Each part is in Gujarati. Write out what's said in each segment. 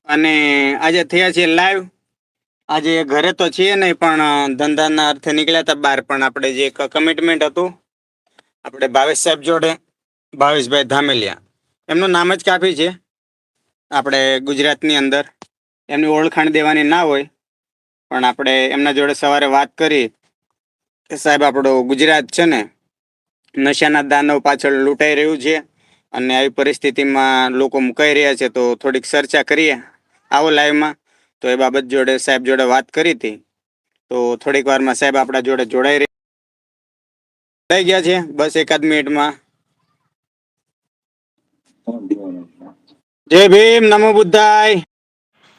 અને આજે થયા છે લાઈવ. આજે ઘરે તો છીએ નહીં, પણ ધંધાના અર્થે નીકળ્યા હતા બહાર. પણ આપણે જે એક કમિટમેન્ટ હતું આપણે ભાવેશ સાહેબ જોડે, ભાવેશભાઈ ધામેલિયા, એમનું નામ જ કાફી છે આપણે ગુજરાતની અંદર. એમની ઓળખાણ દેવાની ના હોય, પણ આપણે એમના જોડે સવારે વાત કરી કે સાહેબ આપણું ગુજરાત છે ને નશાના દાનવ પાછળ લૂંટાઈ રહ્યું છે, અને આવી પરિસ્થિતિમાં લોકો મુકાઈ રહ્યા છે, તો થોડીક ચર્ચા કરીએ આવો લાઈવમાં. તો એ બાબત જોડે સાહેબ જોડે વાત કરી હતી. તો થોડીક વારમાં સાહેબ આપણા જોડે જોડાઈ ગયા છે, બસ એકાદ મિનિટમાં. જય ભીમ, નમો બુદ્ધાય.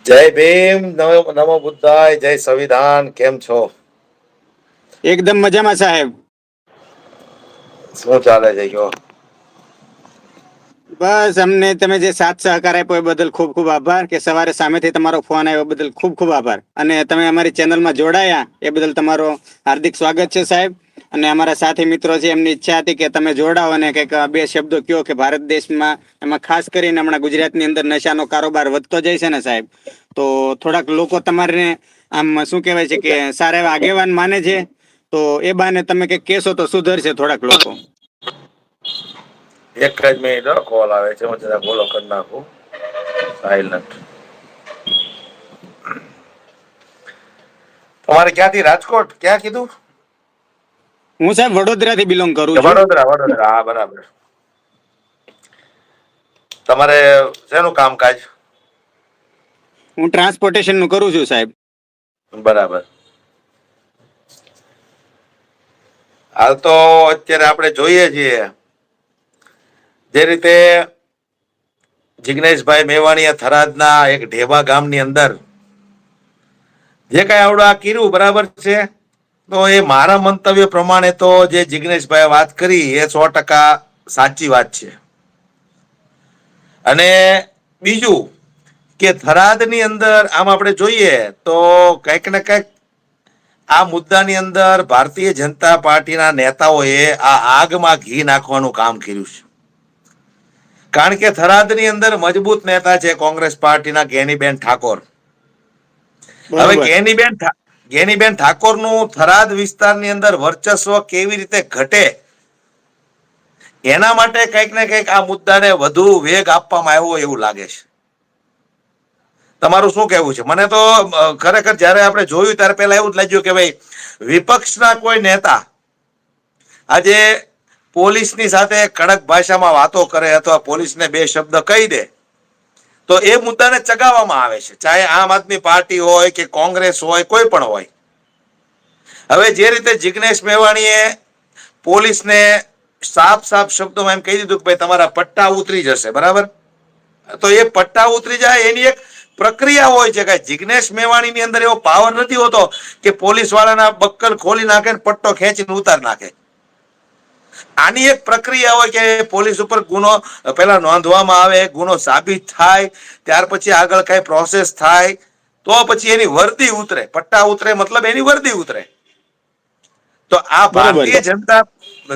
જય ભીમ, નમો બુદ્ધાય, જય સંવિધાન. કેમ છો? એકદમ મજામાં સાહેબ. શું ચાલે છે? કયો. બસ અમને તમે જે સાથ સહકાર આપ્યો એ બદલ ખૂબ ખૂબ આભાર. કે સવારે સામેથી તમારો ફોન આવ્યો બદલ ખૂબ ખૂબ આભાર. અને તમે અમારી ચેનલમાં જોડાયા એ બદલ તમારો હાર્દિક સ્વાગત છે સાહેબ. અને અમારા સાથી મિત્રો છે, એમની ઈચ્છા હતી કે તમે જોડાઓ અને કંઈક બે શબ્દો કયો કે ભારત દેશમાં, એમાં ખાસ કરીને હમણાં ગુજરાતની અંદર નશાનો કારોબાર વધતો જાય છે ને સાહેબ, તો થોડાક લોકો તમારે આમ શું કહેવાય છે કે સારા એવા આગેવાન માને છે, તો એ બાને તમે કંઈક કહેશો તો સુધરશે થોડાક લોકો. એક જ મિનિટ, કોલ આવે છે, હું જરા બોલો કરી નાખું સાયલન્ટ. તમારે ક્યાંથી? રાજકોટ? ક્યાં કીધું? હું સાહેબ વડોદરાથી બિલોંગ કરું છું. વડોદરા. હા, બરાબર. તમારે શેનું કામકાજ? હું ટ્રાન્સપોર્ટેશન નું કરું છું સાહેબ. બરાબર. હાલ તો અત્યારે આપણે જોઈએ છીએ જે રીતે જિગ્નેશભાઈ મેવાણીયા થરાદના એક ઢેબા ગામની અંદર જે કઈ આવડું આ કર્યું બરાબર છે, તો એ મારા મંતવ્ય પ્રમાણે તો જે જિગ્નેશભાઈ વાત કરી એ 100% સાચી વાત છે. અને બીજું કે થરાદની અંદર આમ આપણે જોઈએ તો કંઈક ને કંઈક આ મુદ્દાની અંદર ભારતીય જનતા પાર્ટીના નેતાઓએ આ આગમાં ઘી નાખવાનું કામ કર્યું છે. કારણ કે થરાદની અંદર મજબૂત નેતા છે કોંગ્રેસ પાર્ટીના ગેનીબેન ઠાકોર. હવે બરોબર. ગેનીબેન ઠાકોરનું થરાદ વિસ્તારની અંદર વર્ચસ્વ કેવી રીતે ઘટે, એના માટે કંઈક ને કંઈક આ મુદ્દાને વધુ વેગ આપવામાં આવ્યો એવું લાગે છે. તમારું શું કહેવું છે? મને તો ખરેખર જયારે આપણે જોયું ત્યારે પહેલા એવું જ લાગ્યું કે ભાઈ વિપક્ષના કોઈ નેતા આજે પોલીસની સાથે કડક ભાષામાં વાતો કરે અથવા પોલીસને બે શબ્દ કહી દે તો એ મુદ્દાને ચગાવવામાં આવે છે, ચાહે આમ આદમી પાર્ટી હોય કે કોંગ્રેસ હોય, કોઈ પણ હોય. હવે જે રીતે જિગ્નેશ મેવાણીએ પોલીસને સાફ સાફ શબ્દોમાં એમ કહી દીધું કે ભાઈ તમારા પટ્ટા ઉતરી જશે, બરાબર? તો એ પટ્ટા ઉતરી જાય એની એક પ્રક્રિયા હોય છે. કે જિગ્નેશ મેવાણીની અંદર એવો પાવર નથી હોતો કે પોલીસ વાળાના બક્કલ ખોલી નાખે ને પટ્ટો ખેંચીને ઉતાર નાખે. આની એક પ્રક્રિયા હોય કે પોલીસ ઉપર ગુનો પેલા નોંધવામાં આવે, ગુનો સાબિત થાય, ત્યાર પછી આગળ કઈ પ્રોસેસ થાય, તો પછી એની વર્દી ઉતરે. પટ્ટા ઉતરે મતલબ એની વર્દી ઉતરે. તો આ બરોબર છે.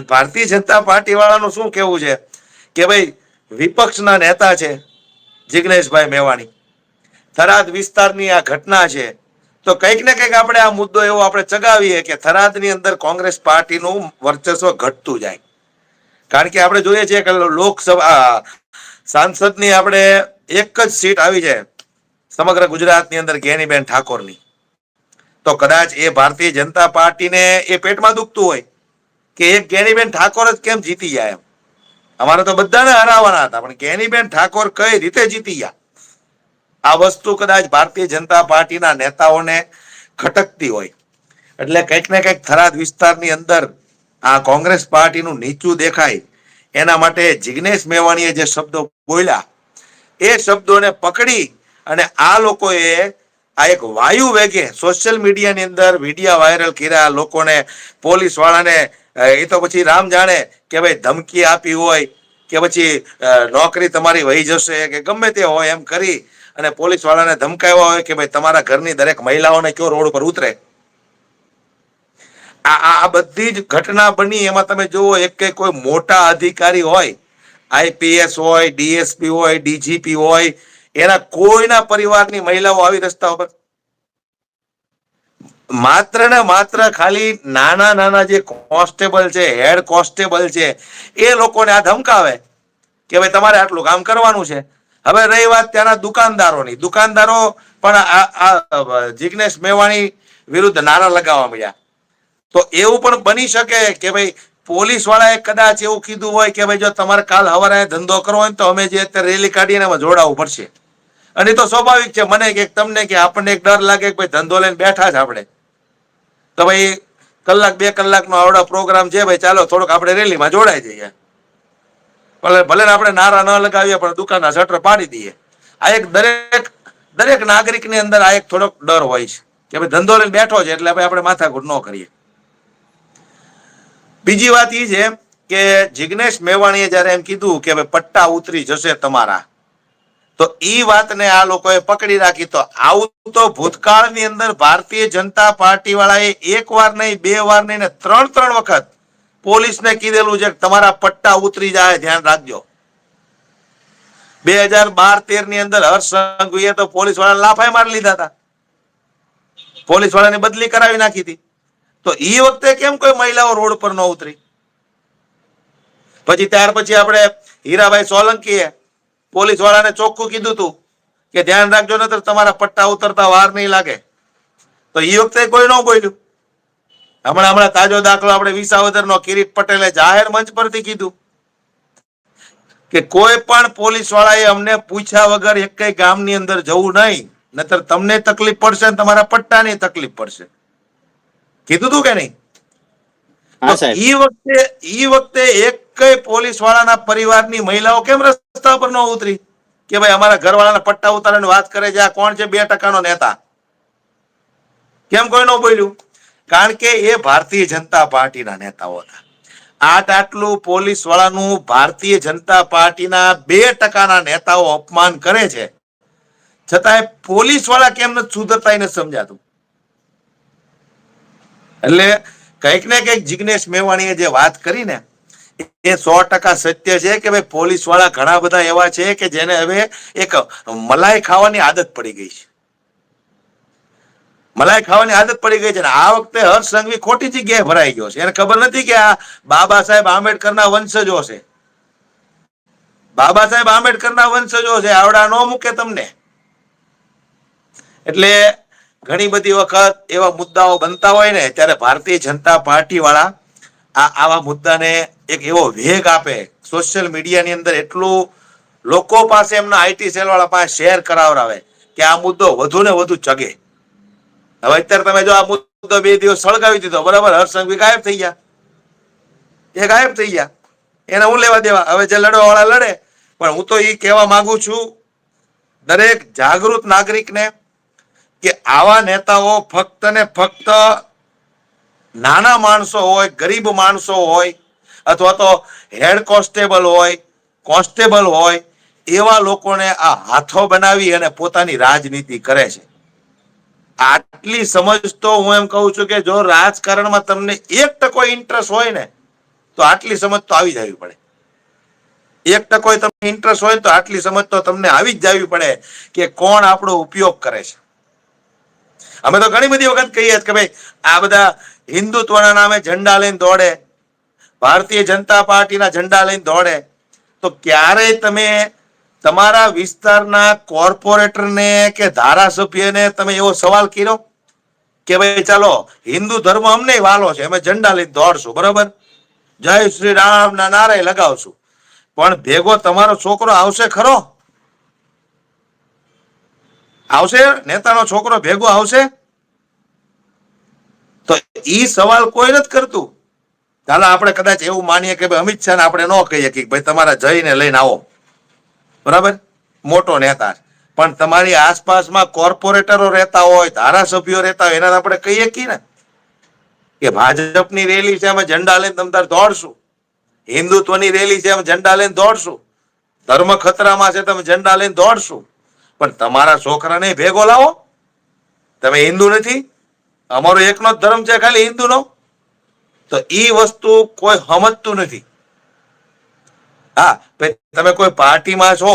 ભારતીય જનતા પાર્ટી વાળાનું શું કેવું છે કે ભાઈ વિપક્ષના નેતા છે જિગ્નેશભાઈ મેવાણી, થરાદ વિસ્તારની આ ઘટના છે, તો કંઈક ને કંઈક આપણે આ મુદ્દો એવો આપણે ચગાવીએ કે થરાદની અંદર કોંગ્રેસ પાર્ટીનું વર્ચસ્વ ઘટતું જાય. કારણ કે આપણે જોઈએ છીએ કે લોકસભા સાંસદની આપણે એક જ સીટ આવી છે સમગ્ર ગુજરાતની અંદર ગેનીબેન ઠાકોરની. તો કદાચ એ ભારતીય જનતા પાર્ટીને એ પેટમાં દુખતું હોય કે એક ગેનીબેન ઠાકોર જ કેમ જીતી જાય. એમ અમારે તો બધાને હરાવવાના હતા, પણ ગેનીબેન ઠાકોર કઈ રીતે જીતી ગયા, આ વસ્તુ કદાચ ભારતીય જનતા પાર્ટીના નેતાઓને ખટકતી હોય. એટલે કંઈક ને કંઈક થરાદ વિસ્તારની અંદર આ કોંગ્રેસ પાર્ટીનું નીચું દેખાય એના માટે જિગ્નેશ મેવાણીએ જે શબ્દો બોલ્યા એ શબ્દોને પકડી અને આ લોકોએ આ એક વાયુ વેગે સોશિયલ મીડિયાની અંદર વિડીયો વાયરલ કર્યા, લોકોને પોલીસ વાળાને એ તો પછી રામ જાણે કે ભાઈ ધમકી આપી હોય કે પછી નોકરી તમારી વહી જશે કે ગમે તે હોય એમ કરી અને પોલીસ વાળાને ધમકાવ્યા હોય કે ભાઈ તમારા ઘરની દરેક મહિલાઓને કયો રોડ પર ઉતરે. આ બધી જ ઘટના બની એમાં તમે જુઓ એક કે કોઈ મોટા અધિકારી હોય, આઈપીએસ હોય, ડીએસપી હોય, ડીજીપી હોય, એના કોઈના પરિવારની મહિલાઓ આવી રસ્તા ઉપર? માત્ર ને માત્ર ખાલી નાના નાના જે કોન્સ્ટેબલ છે, હેડ કોન્સ્ટેબલ છે, એ લોકોને આ ધમકાવે કે ભાઈ તમારે આટલું કામ કરવાનું છે. હવે રહી વાત ત્યાંના દુકાનદારોની, દુકાનદારો પણ આ જિગ્નેશ મેવાણી વિરુદ્ધ નારા લગાવવા મળ્યા. તો એવું પણ બની શકે કે ભાઈ પોલીસ વાળાએ કદાચ એવું કીધું હોય કે ભાઈ જો તમારે કાલ સવારે ધંધો કરવો હોય તો અમે જે અત્યારે રેલી કાઢીને એમાં જોડાવવું પડશે. અને તો સ્વાભાવિક છે, મને કે તમને કે આપણને એક ડર લાગે કે ભાઈ ધંધો લઈને બેઠા છે આપણે, તો ભાઈ કલાક 2 કલાકનો આવડો પ્રોગ્રામ છે, ભાઈ ચાલો થોડોક આપણે રેલીમાં જોડાઈ જઈએ. ભલે ભલે આપણે નારા ન લગાવીએ પણ દુકાનના શટર પાડી દઈએ. આ એક દરેક નાગરિકની અંદર આ એક થોડોક ડર હોય છે કે ભાઈ ધંધો લઈને બેઠો છે એટલે ભાઈ આપણે માથાકૂટ ન કરીએ. બીજી વાત એ છે કે જિગ્નેશ મેવાણીએ જયારે એમ કીધું કે ભાઈ પટ્ટા ઉતરી જશે તમારા, તો ઈ વાતને આ લોકોએ પકડી રાખી. તો આવું તો ભૂતકાળની અંદર ભારતીય જનતા પાર્ટી વાળાએ 1 વાર નહીં, 2 વાર નહીં ને 3 વખત પોલીસને કીધેલું છે કે તમારા પટ્ટા ઉતરી જાય, ધ્યાન રાખજો. 2012-13 ની અંદર હર્ષ સંઘવીએ તો પોલીસ વાળા લાફાઈ મારી લીધા હતા, પોલીસ વાળાની બદલી કરાવી નાખી હતી. તો એ વખતે કેમ કોઈ મહિલાઓ રોડ પર ન ઉતરી? પછી ત્યાર પછી આપણે હીરાભાઈ સોલંકીએ પોલીસ વાળાને ચોખ્ખું કીધું હતું કે ધ્યાન રાખજો ને તો તમારા પટ્ટા ઉતરતા વાર નહીં લાગે. તો એ વખતે કોઈ ન બોલ્યું. હમણાં તાજો દાખલો આપણે વિસાવદરનો કિરીટ પટેલે જાહેર મંચ પરથી કીધું કે કોઈ પણ પોલીસ વાળાએ અમને પૂછ્યા વગર એક કઈ ગામની અંદર જવું નહીં, નતર તમને તકલીફ પડશે ને તમારા પટ્ટાની તકલીફ પડશે. કીધું તું કે નહીં? ઈ વખતે એક કઈ પોલીસ વાળાના પરિવારની મહિલાઓ કેમ રસ્તા પર ન ઉતરી કે ભાઈ અમારા ઘરવાળાના પટ્ટા ઉતારવાની વાત કરે છે, આ કોણ છે 2% નેતા? કેમ કોઈ ન બોલ્યું? કારણ કે એ ભારતીય જનતા પાર્ટીના નેતાઓ હતા. આટલું પોલીસ વાળાનું ભારતીય જનતા પાર્ટીના 2% નેતાઓ અપમાન કરે છે, છતાંય પોલીસ વાળા કેમ નથી સુધરતા એને સમજાતું. એટલે કંઈક ને કંઈક જિગ્નેશ મેવાણીએ જે વાત કરી ને એ 100% સત્ય છે કે ભાઈ પોલીસ વાળા ઘણા બધા એવા છે કે જેને હવે એક મલાઈ ખાવાની આદત પડી ગઈ છે. મલાઈ ખાવાની આદત પડી ગઈ છે. આ વખતે હર્ષ સંઘવી ખોટી જગ્યાએ ભરાઈ ગયો છે. એને ખબર નથી કે આ બાબા સાહેબ આંબેડકરના વંશજો છે, બાબા સાહેબ આંબેડકરના વંશજો છે, આવડા ન મૂકે તમને. એટલે ઘણી બધી વખત એવા મુદ્દાઓ બનતા હોય ને ત્યારે ભારતીય જનતા પાર્ટી વાળા આવા મુદ્દાને એક એવો વેગ આપે, સોશિયલ મીડિયાની અંદર એટલું લોકો પાસે એમના આઈટી સેલ વાળા પાસે શેર કરાવરાવે કે આ મુદ્દો વધુ ને વધુ ચગે. હવે અત્યારે તમે જો આ મુદ્દો 2 દિવસ સળગાવી દીધો, બરાબર, હર્ષ સંઘવી ગાયબ થઈ ગયા, એ ગાયબ થઈ ગયા, એને હું લેવા દેવા? હવે જે લડવા વાળા લડે. પણ હું તો એ કહેવા માંગુ છું દરેક જાગૃત નાગરિકને કે આવા નેતાઓ ફક્ત ને ફક્ત નાના માણસો હોય, ગરીબ માણસો હોય, અથવા તો હેડ કોન્સ્ટેબલ હોય, કોન્સ્ટેબલ હોય, એવા લોકોને આ હાથો બનાવી અને પોતાની રાજનીતિ કરે છે. આટલી સમજ તો હું એમ કહું છું કે જો રાજકારણમાં તમને 1% ઇન્ટરેસ્ટ હોય ને તો આટલી સમજ તો આવી જવી પડે. 1% તમને ઇન્ટરેસ્ટ હોય તો આટલી સમજ તો તમને આવી જ જવી પડે કે કોણ આપણો ઉપયોગ કરે છે. અમે તો ઘણી બધી વખત કહીએ કે ભાઈ આ બધા હિન્દુત્વના નામે ઝંડા લઈને દોડે, ભારતીય જનતા પાર્ટીના ઝંડા લઈને દોડે, તો ક્યારેય તમે તમારા વિસ્તારના કોર્પોરેટરને કે ધારાસભ્યને તમે એવો સવાલ કર્યો કે ભાઈ ચાલો હિન્દુ ધર્મ અમને વાલો છે, અમે ઝંડા લઈને દોડશું, બરાબર, જય શ્રી રામ ના નારે લગાવશું, પણ ભેગો તમારો છોકરો આવશે ખરો? આવશે? નેતાનો છોકરો ભેગો આવશે? તો ઈ સવાલ કોઈ નથી કરતું. ચાલો આપણે કદાચ એવું માનીએ કે ભાઈ અમિત શાહને આપણે ન કહીએ કે ભાઈ તમારા જઈને લઈને આવો, બરાબર, મોટો નેતા, પણ તમારી આસપાસમાં કોર્પોરેટરો રહેતા હોય, ધારાસભ્યો રહેતા હોય, એના આપણે કહીએ કે ને કે ભાજપની રેલી છે અમે ઝંડા લઈને તમતાર દોડશું, હિન્દુત્વની રેલી છે અમે ઝંડા લઈને દોડશું, ધર્મ ખતરામાં છે તમે ઝંડા લઈને દોડશું, પણ તમારા છોકરાને ભેગો લાવો. તમે હિન્દુ નથી, અમારો એકનો જ ધર્મ છે ખાલી હિન્દુનો. તો ઈ વસ્તુ કોઈ સમજતું નથી. હા, તમે કોઈ પાર્ટીમાં છો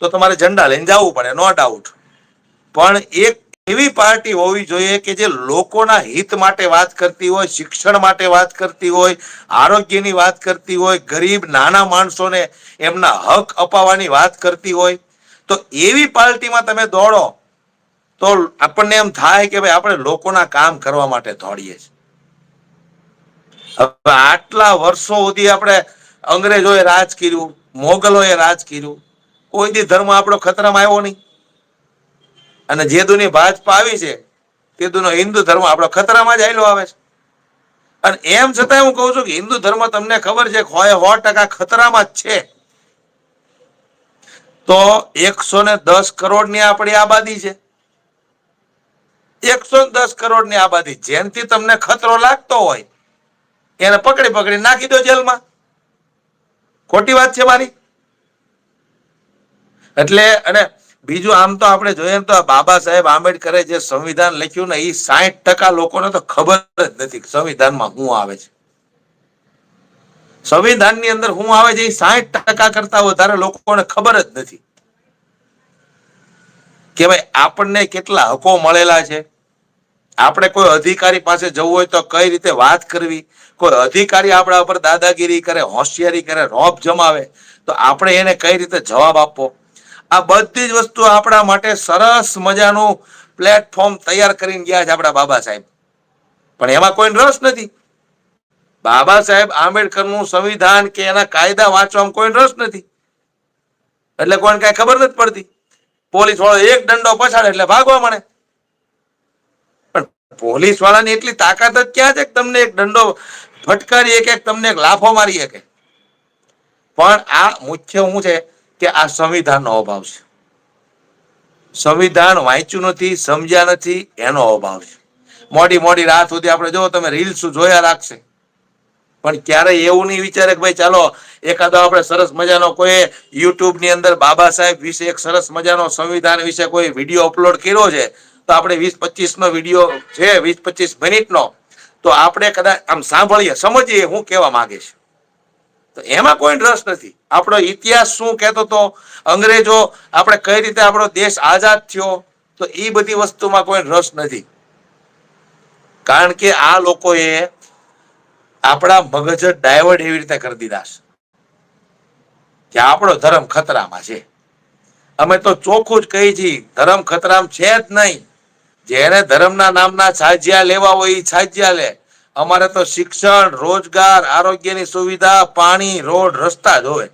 તો તમારે ઝંડા લઈને જવું પડે, નો ડાઉટ. પણ એક એવી પાર્ટી હોવી જોઈએ કે જે લોકોના હિત માટે વાત કરતી હોય, શિક્ષણ માટે વાત કરતી હોય, આરોગ્યની વાત કરતી હોય, ગરીબ નાના માણસોને એમના હક અપાવવાની વાત કરતી હોય. તો એવી પાર્ટીમાં તમે દોડો તો આપણને એમ થાય કે ભાઈ આપણે લોકોના કામ કરવા માટે દોડીએ છીએ. હવે આટલા વર્ષો સુધી આપણે અંગ્રેજોએ રાજ કર્યું, મોગલોએ રાજ કર્યું, કોઈ દી ધર્મ આપણો ખતરામાં આવ્યો નહીં. અને જે દુની ભાજપા આવી છે તે દુનો હિન્દુ ધર્મ આપણો ખતરામાં જ આવેલો આવે છે. અને એમ છતાં હું કહું છું કે હિન્દુ ધર્મ તમને ખબર છે 100% ખતરામાં જ છે. તો 110 કરોડની આપણી આબાદી છે. 110 કરોડની આબાદી, જેનથી તમને ખતરો લાગતો હોય એને પકડી નાખી દો જેલમાં. ખોટી વાત છે મારી? એટલે અને બીજું આમ તો આપણે જોઈએ તો બાબા સાહેબ આંબેડકરે જે સંવિધાન લખ્યું ને એ 60% લોકોને તો ખબર જ નથી સંવિધાનમાં શું આવે છે. સંવિધાનની અંદર શું આવે છે એ 60% કરતા વધારે લોકોને ખબર જ નથી કે ભાઈ આપણને કેટલા હકો મળેલા છે. આપણે કોઈ અધિકારી પાસે જવું હોય તો કઈ રીતે વાત કરવી, કોઈ અધિકારી આપણા ઉપર દાદાગીરી કરે, હોશિયારી કરે, રોપ જમાવે તો આપણે એને કઈ રીતે જવાબ આપવો. આ બધી જ વસ્તુ આપણા માટે સરસ મજાનું પ્લેટફોર્મ તૈયાર કરીને ગયા છે આપણા બાબા સાહેબ. પણ એમાં કોઈ રસ નથી. બાબા સાહેબ આંબેડકરનું સંવિધાન કે એના કાયદા વાંચવામાં કોઈ રસ નથી. એટલે કોઈને કઈ ખબર નથી પડતી. પોલીસ વાળો એક દંડો પછાડે એટલે ભાગવા મળે. પણ પોલીસ વાળાની એટલી તાકાત જ ક્યાં છે કે તમને એક દંડો ફટકારી કે તમને એક લાફો મારી શકે. પણ આ મુખ્ય શું છે કે આ સંવિધાનનો અભાવ છે. સંવિધાન વાંચ્યું નથી, સમજ્યા નથી, એનો અભાવ છે. મોડી રાત સુધી આપણે જો તમે રીલ્સ જોયા રાખશે, પણ ક્યારેય એવું નહીં વિચારે કે ભાઈ ચાલો એકાદો આપણે સરસ મજાનો કોઈ યુટ્યુબ ની અંદર બાબા સાહેબ વિશે એક સરસ મજાનો સંવિધાન વિશે કોઈ વિડીયો અપલોડ કર્યો છે તો આપણે 20-25 નો વિડીયો છે, 20-25 મિનિટનો, તો આપણે કદાચ આમ સાંભળીએ, સમજીએ હું કહેવા માંગે છે. તો એમાં કોઈ રસ નથી. આપણો ઇતિહાસ શું કહેતો હતો, અંગ્રેજો આપણે કઈ રીતે આપણો દેશ આઝાદ થયો, તો એ બધી વસ્તુમાં કોઈ રસ નથી. કારણ કે આ લોકોએ આપણા મગજ ડાયવર્ટ એવી રીતે કરી દીધા છે કે આપણો ધર્મ ખતરામાં છે. અમે તો ચોખ્ખું જ કહી છીએ ધર્મ ખતરામાં છે જ નહીં. જેને ધર્મના નામના છાજિયા લેવા હોય એ છાજિયા લે. અમારે તો શિક્ષણ, રોજગાર, આરોગ્યની સુવિધા, પાણી, રોડ, રસ્તા જ હોય.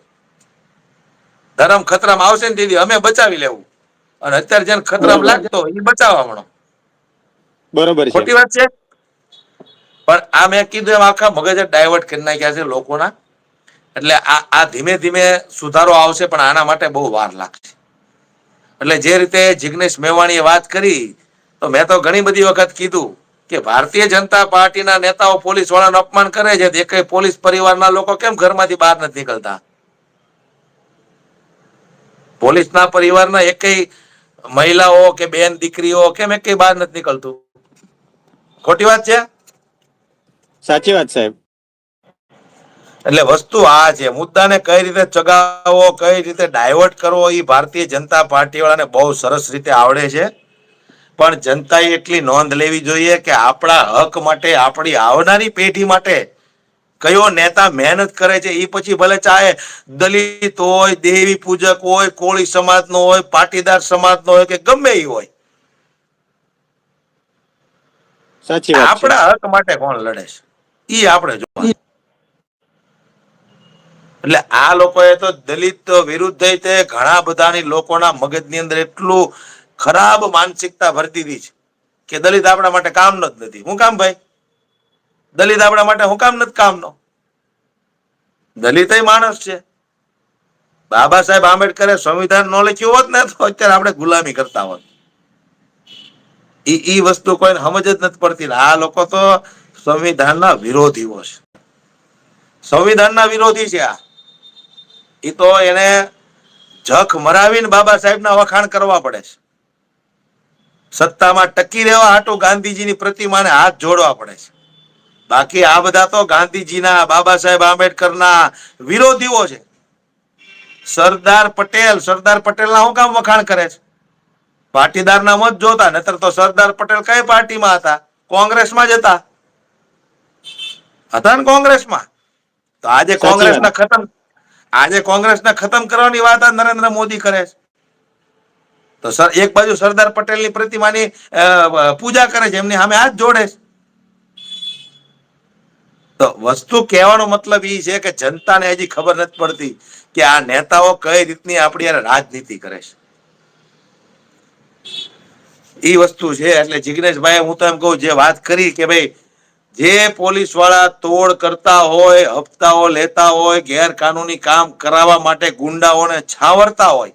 ધર્મ ખતરામાં આવશે ને દીદી અમે બચાવી લેવું. અને અત્યારે જેને ખતરામાં લાગતો એ બચાવવા મળો. બરોબર છે. ખોટી વાત છે. પણ આ મેં કીધું એમ આખા મગજ ડાયવર્ટ કરી નાખ્યા છે લોકોના. એટલે આ ધીમે ધીમે સુધારો આવશે, પણ આના માટે બહુ વાર લાગશે. એટલે જે રીતે જિગ્નેશ મેવાણીએ વાત કરી, તો મેં તો ઘણી બધી વખત કીધું કે ભારતીય જનતા પાર્ટીના નેતાઓ પોલીસ વાળાનું અપમાન કરે છે, એક પોલીસ પરિવારના લોકો કેમ ઘરમાંથી બહાર નથી નીકળતા? પોલીસના પરિવારના એકેય મહિલાઓ કે બેન દીકરીઓ કેમ એકેય બહાર નથી નીકળતું? ખોટી વાત છે? સાચી વાત સાહેબ. એટલે વસ્તુ આ છે. મુદ્દાને કઈ રીતે ચગાવવો, કઈ રીતે ડાયવર્ટ કરવો, એ ભારતીય જનતા પાર્ટી વાળાને બહુ સરસ રીતે આવડે છે. પણ જનતાએ એટલી નોંધ લેવી જોઈએ કે આપણા હક માટે, આપણી આવનારી પેઢી માટે કયો નેતા મહેનત કરે છે. એ પછી ભલે ચાહે દલિત હોય, દેવી પૂજક હોય, કોળી સમાજનો હોય, પાટીદાર સમાજનો હોય કે ગમે એ હોય, સાચી વાત છે. આપણા હક માટે કોણ લડે છે ઈ આપણે જોવાનું. એટલે આ લોકોએ તો દલિત વિરુદ્ધ તે ઘણા બધાની લોકોના મગજની અંદર એટલું ખરાબ માનસિકતા ભરી દીધી છે કે દલિત આપણા માટે કામનો જ નથી. હું કામ ભાઈ? દલિત આપણા માટે હું કામ નથી કામનો? દલિત માણસ છે. બાબા સાહેબ આંબેડકરે સંવિધાન ન લખ્યું હોત ને તો અત્યારે આપણે ગુલામી કરતા હોત. ઈ વસ્તુ કોઈને સમજ જ નથી પડતી. આ લોકો તો સંવિધાનના વિરોધીઓ છે. સંવિધાનના વિરોધી છે આ. એ તો એને જખ મરાવીને બાબા સાહેબના વખાણ કરવા પડે છે. સત્તામાં ટકી રહેવા હાટુ ગાંધીજીની પ્રતિમાને હાથ જોડવા પડે છે. બાકી આ બધા તો ગાંધીજીના, બાબા સાહેબ આંબેડકરના વિરોધીઓ છે. સરદાર પટેલના શું કામ વખાણ કરે છે? પાટીદારના મત જોતા, નતર તો સરદાર પટેલ કઈ પાર્ટીમાં હતા? કોંગ્રેસમાં જ હતા ને કોંગ્રેસમાં. તો સાચી વાત. આજે કોંગ્રેસને ખતમ કરવાની વાત આ નરેન્દ્ર મોદી કરે છે. તો એક બાજુ સરદાર પટેલની પ્રતિમાની પૂજા કરે છે, એમની સામે હાથ જોડે છે. તો વસ્તુ કહેવાનો મતલબ એ છે કે જનતાને હજી ખબર નથી પડતી કે આ નેતાઓ કઈ રીતની આપણી રાજનીતિ કરે છે. એ વસ્તુ છે. એટલે જિગ્નેશભાઈ, હું તો એમ કહું, જે વાત કરી કે ભાઈ જે પોલીસ વાળા તોડ કરતા હોય, હપ્તાઓ લેતા હોય, ગેરકાનૂની કામ કરાવવા માટે ગુંડાઓને છાવરતા હોય,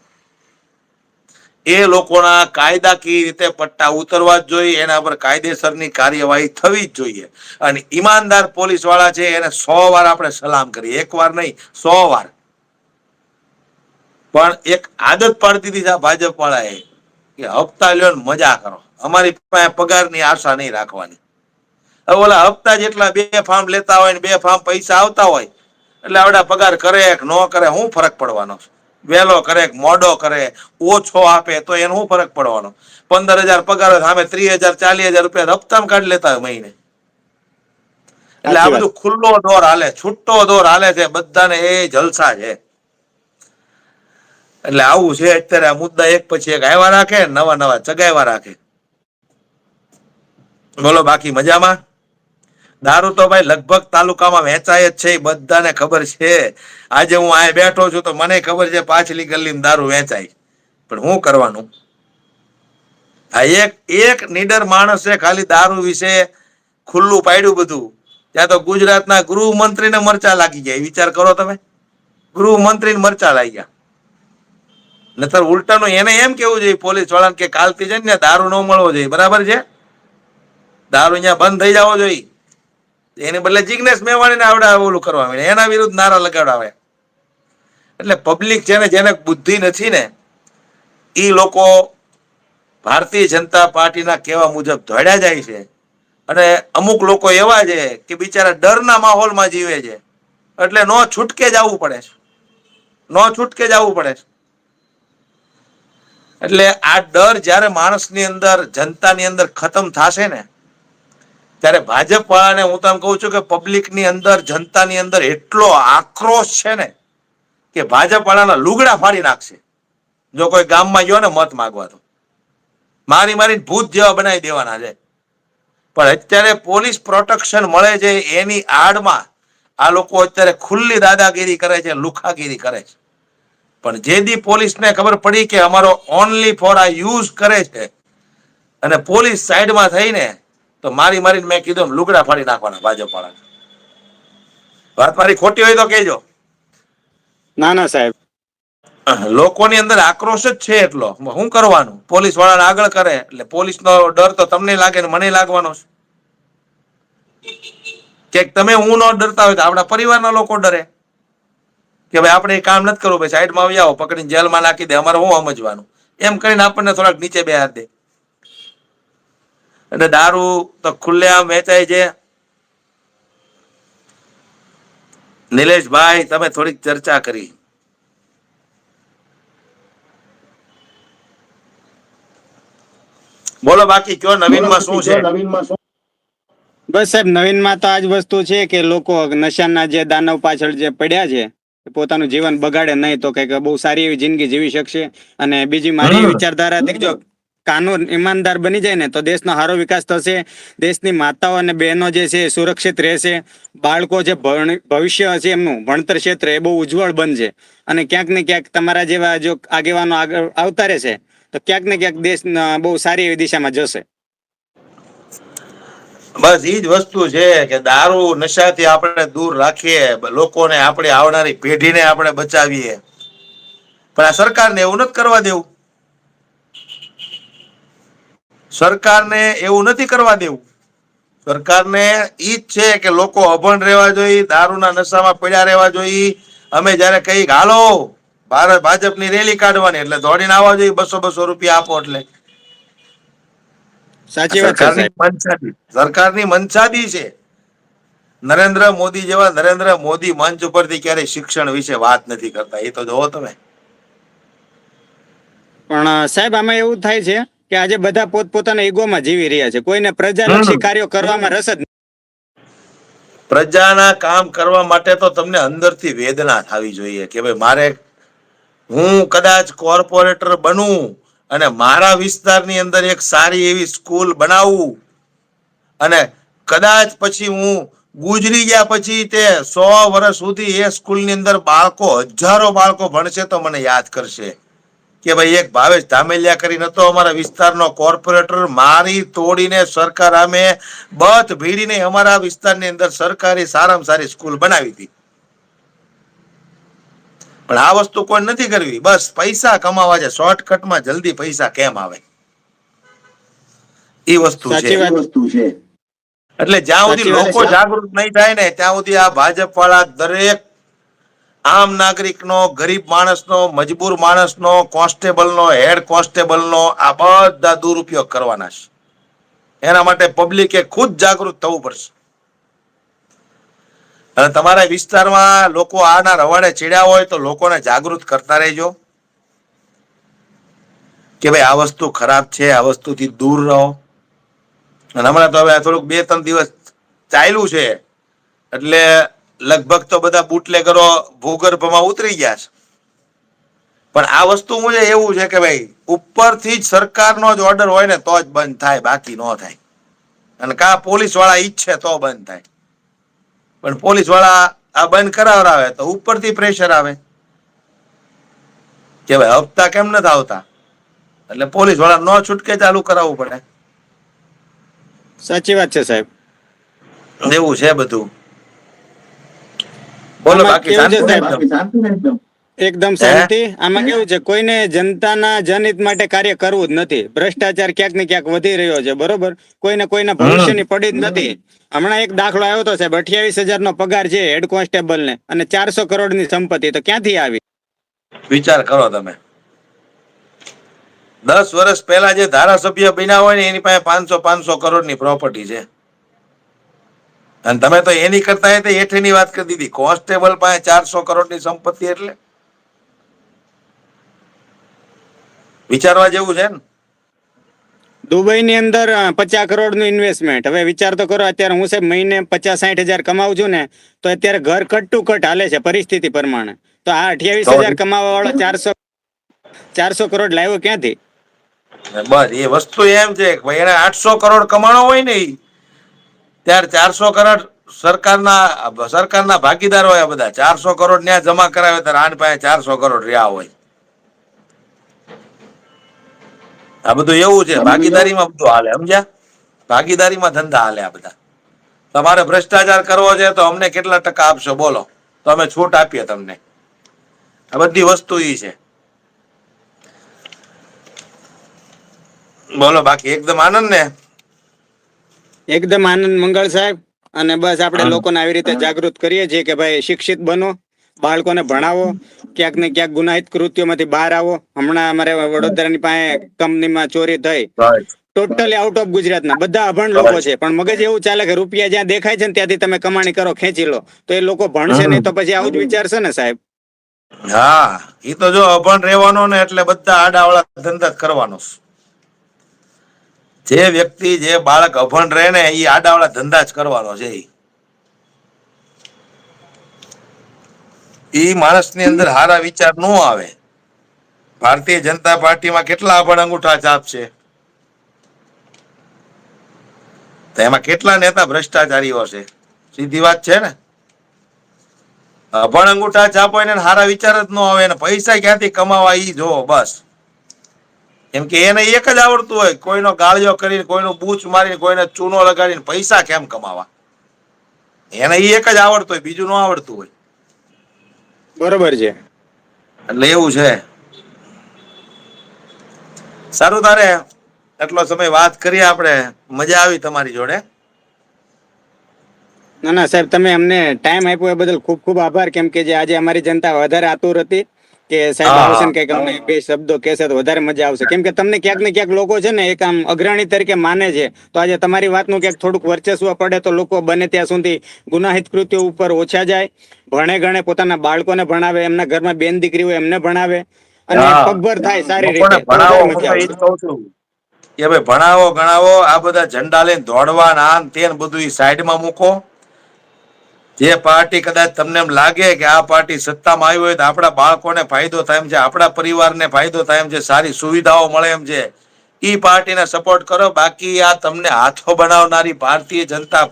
એ લોકોના કાયદાકીય રીતે પટ્ટા ઉતરવા જ જોઈએ, એના પર કાયદેસરની કાર્યવાહી થવી જ જોઈએ. અને ઈમાનદાર પોલીસ વાળા છે એને 100 વાર આપણે સલામ કરીએ, એક વાર નહીં, 100 વાર. પણ એક આદત પાડી દીધી છે ભાજપ વાળાએ કે હપ્તા લ્યો ને મજા કરો, અમારી પાસે પગારની આશા નહીં રાખવાની. હવે ઓલા હપ્તા જેટલા 2 ફાર્મ લેતા હોય ને 2 ફાર્મ પૈસા આવતા હોય, એટલે આવડા પગાર કરે કે ન કરે શું ફરક પડવાનો? વહેલો કરે કે મોડો કરે, ઓછો આપે તો એનો શું ફરક પડવાનો? 15,000 પગાર હોય સામે 30,000 40,000 રૂપિયા હપ્તામાં કાઢી લેતા હોય મહિને. એટલે આ સાચી વાત. બધું ખુલ્લો દોર હાલે, છૂટો દોર હાલે છે, બધાને એ જલસા છે. એટલે આવું છે અત્યારે. આ મુદ્દા એક પછી એક આવ્યા રાખે, નવા નવા ચગાવ્યા રાખે. બોલો, બાકી મજામાં? દારૂ તો ભાઈ લગભગ તાલુકામાં વેચાય જ છે, એ બધાને ખબર છે. આજે હું આ બેઠો છું તો મને ખબર છે પાછલી ગલીમાં દારૂ વેચાય. પણ શું કરવાનું? આ એક નીડર માણસે ખાલી દારૂ વિશે ખુલ્લું પાડ્યું બધું, ત્યાં તો ગુજરાતના ગૃહમંત્રીને મરચા લાગી જાય. વિચાર કરો તમે, ગૃહમંત્રીને મરચા લાગી ગયા. નતર ઉલટાનું એને એમ કેવું જોઈએ પોલીસ વાળાને કે કાલથી છે ને દારૂ ન મળવો જોઈએ, બરાબર છે? દારૂ અહીંયા બંધ થઈ જવો જોઈએ. એને બદલે જિગ્નેશ મેવાણીને આવડે ઓલું કરવા આવે, એના વિરુદ્ધ નારા લગાડાવે. એટલે પબ્લિક છે ને, જેને બુદ્ધિ નથી ને, એ લોકો ભારતીય જનતા પાર્ટીના કહેવા મુજબ દોડ્યા જાય છે. અને અમુક લોકો એવા છે કે બિચારા ડરના માહોલમાં જીવે છે, એટલે નો છૂટકે જવું પડે છે, નો છૂટકે જવું પડે છે. એટલે આ ડર જ્યારે માણસની અંદર, જનતાની અંદર ખતમ થશે ને, ત્યારે ભાજપ વાળાને હું તો એમ કહું છું કે પબ્લિકની અંદર, જનતાની અંદર એટલો આક્રોશ છે ને કે ભાજપ વાળાના લુગડા ફાડી નાખશે. જો કોઈ ગામમાં ગયો ને મત માંગવા, તો મારીને ભૂત જેવા બનાવી દેવાના છે. પણ અત્યારે પોલીસ પ્રોટેક્શન મળે છે, એની આડમાં આ લોકો અત્યારે ખુલ્લી દાદાગીરી કરે છે, લુખાગીરી કરે છે. પણ જે દી પોલીસને ખબર પડી કે અમારો ઓનલી ફોર આ યુઝ કરે છે, અને પોલીસ સાઈડમાં થઈને તો મારીને મેં કીધું લુગડા ફાડી નાખવાના ભાજપ વાળા. વાત મારી ખોટી હોય તો કહેજો. ના ના સાહેબ. લોકોની અંદર આક્રોશ જ છે એટલો. શું કરવાનું? પોલીસ વાળાને આગળ કરે એટલે પોલીસનો ડર તો તમને લાગે ને મને લાગવાનો છે. કે તમે હું ન ડરતા હોય તો આપણા પરિવારના લોકો ડરે કે ભાઈ આપણે એ કામ નથી કરવું, ભાઈ સાઈડમાં આવી આવો, પકડીને જેલમાં નાખી દે, અમારે શું સમજવાનું? એમ કરીને આપણને થોડાક નીચે બેહાર દે. અને દારૂ તો ખુલ્લેઆમ વેચાય છે. નિલેશભાઈ, તમે થોડીક ચર્ચા કરી. બોલો, બાકી કયો નવીનમાં શું છે? બસ સાહેબ, નવીનમાં તો આજ વસ્તુ છે કે લોકો નશાના જે દાનવ પાછળ જે પડ્યા છે, પોતાનું જીવન બગાડે નહીં તો કઈક બહુ સારી એવી જિંદગી જીવી શકશે. અને બીજી મારી વિચારધારા હતી કે જો કાનૂન ઈમાનદાર બની જાય ને તો દેશનો સારો વિકાસ થશે. દેશની માતાઓ અને બહેનો જે છે એ સુરક્ષિત રહેશે. બાળકો જે ભવિષ્ય છે એમનું ભણતર ક્ષેત્ર એ બહુ ઉજ્જવળ બનશે. અને ક્યાંક ને ક્યાંક તમારા જેવા જો આગેવાનો આગળ આવતા રહેશે તો ક્યાંક ને ક્યાંક દેશ બહુ સારી એવી દિશામાં જશે. બસ ઈ જ વસ્તુ છે કે દારૂ નશાથી આપણે દૂર રાખીએ, લોકોને, આપણે આવનારી પેઢીને આપણે બચાવીએ. પણ આ સરકારને એવું નથી કરવા દેવું. સરકારને એવું નથી કરવા દેવું. સરકારને ઈ જ છે કે લોકો અભણ રહેવા જોઈએ, દારૂના નશામાં પડ્યા રહેવા જોઈએ. અમે જયારે કઈ હાલો ભાજપની રેલી કાઢવાની એટલે દોડીને આવવા જોઈએ, 200 રૂપિયા આપો એટલે. સાચી વાત છે સાહેબ. સરકારની મનસાદી છે. નરેન્દ્ર મોદી જેવા નરેન્દ્ર મોદી મંચ ઉપરથી ક્યારેય શિક્ષણ વિશે વાત નથી કરતા. એ તો જોવો તમે. પણ સાહેબ આમાં એવું થાય છે કે આજે બધા પોતપોતાના ઈગોમાં જીવી રહ્યા છે, કોઈને પ્રજાલક્ષી કાર્યો કરવામાં રસ જ નથી. પ્રજાના કામ કરવા માટે તો તમને અંદરથી વેદના થવી જોઈએ કે ભાઈ મારે, હું કદાચ કોર્પોરેટર બનું અને મારા વિસ્તારની અંદર એક સારી એવી સ્કૂલ બનાવું અને કદાચ પછી હું ગુજરી ગયા પછી તે 100 વર્ષ સુધી એ સ્કૂલની અંદર બાળકો, હજારો બાળકો ભણશે તો મને યાદ કરશે કે ભાઈ એક ભાવેશ ધામેલિયા કરીને હતો અમારા વિસ્તારનો કોર્પોરેટર, મારી તોડીને સરકાર સામે બથ ભીડીને અમારા વિસ્તારની અંદર સરકારી સારામાં સારી સ્કૂલ બનાવી હતી. પણ આ વસ્તુ કોઈ નથી કરવી, બસ પૈસા કમાવા છે, શોર્ટકટમાં જલ્દી પૈસા કેમ આવે એ વસ્તુ સાચી વાત. છે. એટલે જ્યાં સુધી સાચી વાત લોકો છે. જાગૃત નહીં થાય ને ત્યાં સુધી આ ભાજપ વાળા દરેક આમ નાગરિકનો, ગરીબ માણસનો, મજબૂર માણસનો, કોન્સ્ટેબલનો, હેડ કોન્સ્ટેબલનો આ બધા દુરુપયોગ કરવાના છે. એના માટે પબ્લિકે ખુદ જાગૃત થવું પડશે. અને તમારા વિસ્તારમાં લોકો આના રવાડે ચડ્યા હોય તો લોકોને જાગૃત કરતા રહેજો કે ભાઈ આ વસ્તુ ખરાબ છે, આ વસ્તુથી દૂર રહો. અને હમણાં તો હવે થોડુંક 2-3 દિવસ ચાલ્યું છે એટલે લગભગ તો બધા બુટલેગરો ભૂગર્ભમાં ઉતરી ગયા છે. પણ આ વસ્તુ હું છે એવું છે કે ભાઈ ઉપરથી જ સરકારનો જ ઓર્ડર હોય ને તો જ બંધ થાય, બાકી ન થાય. અને કા પોલીસ વાળા ઈચ્છે તો બંધ થાય. પણ પોલીસ વાળા આ બંધ કરાવરાવે તો ઉપરથી પ્રેશર આવે કે ભાઈ હપ્તા કેમ નથી આવતા, એટલે પોલીસ વાળા નો છૂટકે ચાલુ કરાવવું પડે. સાચી વાત છે સાહેબ. એવું છે બધું. બોલો આમાં બાકી કેવું છે શાંતિ ને સાહેબ? એકદમ? એકદમ શાંતિ. આમાં કેવું છે, કોઈને જનતાના જનહિત માટે કાર્ય કરવું જ નથી. ભ્રષ્ટાચાર ક્યાંક ને ક્યાંક વધી રહ્યો છે, બરોબર. કોઈને કોઈના ભવિષ્યની પડી જ નથી. હમણાં એક દાખલો આવ્યો હતો સાહેબ, 28,000 નો પગાર છે હેડ કોન્સ્ટેબલ ને, અને 400 કરોડની સંપત્તિ, તો ક્યાંથી આવી? વિચાર કરો તમે. 10 વર્ષ પહેલા જે ધારાસભ્ય બન્યા હોય ને એની પાસે 500 કરોડની પ્રોપર્ટી છે. અને તમે તો એની કરતા હેઠળની વાત કરી દીધી. કોન્સ્ટેબલ પાસે 400 કરોડની સંપત્તિ એટલે વિચારવા જેવું છે ને. દુબઈની અંદર 50 કરોડનું ઇન્વેસ્ટમેન્ટ. હવે વિચાર તો કરો, અત્યારે હું સાહેબ મહિને 50-60 હજાર કમાવું છું ને, તો અત્યારે ઘર કટ ટુ કટ હાલે છે પરિસ્થિતિ પ્રમાણે. તો આ 28,000 કમાવા વાળો 400 કરોડ લાવ્યો ક્યાંથી? બસ એ વસ્તુ એમ છે કે ભાઈ એને 800 કરોડ કમાણો હોય ને ત્યારે 400 કરોડ સરકારના ભાગીદાર હોય. બધા 400 કરોડ ત્યાં જમા કરાવે ત્યારે આની પાસે 400 કરોડ રહ્યા હોય. આ બધું એવું છે, ભાગીદારીમાં બધું હાલે, સમજ્યા? ભાગીદારીમાં ધંધા હાલે આ બધા. તમારે ભ્રષ્ટાચાર કરવો છે તો અમને કેટલા ટકા આપશો બોલો, તો અમે છૂટ આપીએ તમને. આ બધી વસ્તુ ઈ છે. બોલો બાકી એકદમ આનંદ ને? એકદમ આનંદ મંગળ સાહેબ. અને બસ આપણે લોકોને આવી રીતે જાગૃત કરીએ છીએ કે ભાઈ શિક્ષિત બનો, બાળકોને ભણાવો, ક્યાંક ને ક્યાંક ગુનાહિત કૃત્યોમાંથી બહાર આવો. હમણાં અમારે વડોદરાની પાસે કંપનીમાં ચોરી થઈ. ટોટલી આઉટ ઓફ ગુજરાતના બધા અભણ લોકો છે, પણ મગજ એવું ચાલે કે રૂપિયા જ્યાં દેખાય છે ને ત્યાંથી તમે કમાણી કરો, ખેંચી લો. તો એ લોકો ભણશે નહીં તો પછી આવું જ વિચારશે ને સાહેબ. હા, એ તો જો અભણ રહેવાનો ને એટલે બધા આડાવાળા ધંધા જ કરવાનો. જે વ્યક્તિ, જે બાળક અભણ રહે ને એ આડાવાળા ધંધા જ કરવાનો છે. એ માણસની અંદર હારા વિચાર ન આવે. ભારતીય જનતા પાર્ટીમાં કેટલા અભણ અંગૂઠા છાપ છે, તો એમાં કેટલા નેતા ભ્રષ્ટાચારીઓ છે. સીધી વાત છે ને. અભણ અંગૂઠા છાપ હોય ને હારા વિચાર જ ન આવે, ને પૈસા ક્યાંથી કમાવા ઈ જો બસ. કેમ કે એને એક જ આવડતું હોય, કોઈનો ગાળિયો કરીને, કોઈનું બૂચ મારીને, કોઈને ચૂનો લગાડીને પૈસા કેમ કમાવા. એને ઈ એક જ આવડતું હોય, બીજું ન આવડતું હોય. બરોબર છે. એટલે એવું છે. સારું, તારે એટલો સમય વાત કરીએ આપણે, મજા આવી તમારી જોડે. ના ના સાહેબ, તમે અમને ટાઈમ આપ્યો એ બદલ ખૂબ ખૂબ આભાર. કેમ કે જે આજે અમારી જનતા વધારે આતુર હતી કે સાહેબ આવશે ને કંઈક અમને બે શબ્દો કહેશે તો વધારે મજા આવશે. કેમ કે તમને ક્યાંક ને ક્યાંક લોકો છે ને એક આમ અગ્રણી તરીકે માને છે. તો આજે તમારી વાતનું ક્યાંક થોડુંક વર્ચસ્વ પડે તો લોકો બને ત્યાં સુધી ગુનાહિત કૃત્યો ઉપર ઓછા જાય, ભણે ગણે, પોતાના બાળકોને ભણાવે, એમના ઘરમાં બેન દીકરી હોય એમને ભણાવે. અને હા, પગભર થાય સારી લોકોને રીતે તો ભણાવો. વધારે હું મજા તો એ જ આવશે. કહું છું કે ભાઈ ભણાવો ગણાવો, આ બધા ઝંડા લઈને દોડવા ને આમ તેન બધું ઈ સાઈડમાં મૂકો. જે પાર્ટી કદાચ તમને એમ લાગે કે આ પાર્ટી સત્તામાં આવી હોય તો આપણા બાળકોને ફાયદો થાય એમ છે, આપણા પરિવારને ફાયદો થાય એમ છે, સારી સુવિધાઓ મળે એમ છે, ઈ પાર્ટીને સપોર્ટ કરો. બાકી આ તમને હાથો બનાવનારી ભારતીય જનતા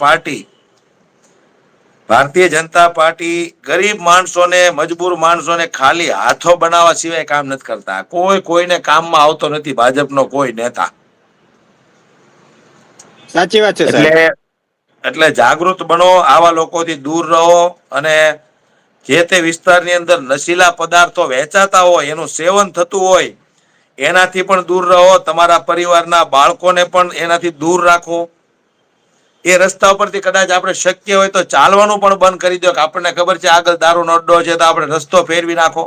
પાર્ટી ગરીબ માણસોને, મજબૂર માણસોને ખાલી હાથો બનાવવા સિવાય કામ નથી કરતા. કોઈને કામમાં આવતો નથી ભાજપનો કોઈ નેતા. સાચી વાત છે સાહેબ. એટલે એટલે જાગૃત બનો, આવા લોકોથી દૂર રહો. અને જે તે વિસ્તારની અંદર નશીલા પદાર્થો વેચાતા હોય, એનું સેવન થતું હોય, એનાથી પણ દૂર રહો. તમારા પરિવારના બાળકોને પણ એનાથી દૂર રાખો. એ રસ્તા ઉપરથી કદાચ આપણે શક્ય હોય તો ચાલવાનું પણ બંધ કરી દો. કે આપણને ખબર છે આગળ દારૂનો અડ્ડો છે, તો આપણે રસ્તો ફેરવી નાખો.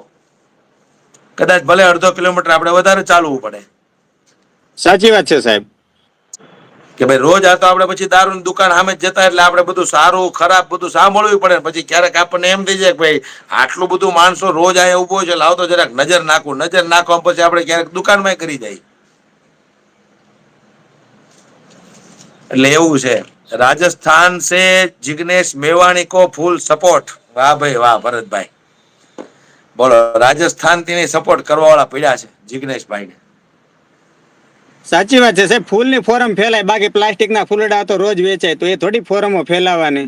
કદાચ ભલે અડધો કિલોમીટર આપણે વધારે ચાલવું પડે. સાચી વાત છે સાહેબ. કે ભાઈ રોજ આ તો આપણે પછી દારૂની દુકાન સામે જ જતા, એટલે આપણે બધું સારું ખરાબ બધું સાંભળવું પડે. પછી ક્યારેક આપણને એમ થઈ જાય કે ભાઈ આટલું બધું માણસો રોજ અહીંયા ઉભો છે, લાવતો જરાક નજર નાખવા પછી આપણે ક્યારેક દુકાનમાં કરી જાય. એટલે એવું છે. રાજસ્થાન સે जिग्नेश मेवाणी को फुल सपोर्ट. વાહ ભાઈ વાહ ભરતભાઈ, બોલો. રાજસ્થાન થી સપોર્ટ કરવા વાળા પીડ્યા છે જિગ્નેશભાઈ ને. સાચી વાત છે સાહેબ. ફૂલની ફોરમ ફેલાય, બાકી પ્લાસ્ટિકના ફૂલડા તો રોજ વેચાય, તો એ થોડી ફોરમો ફેલાવાની.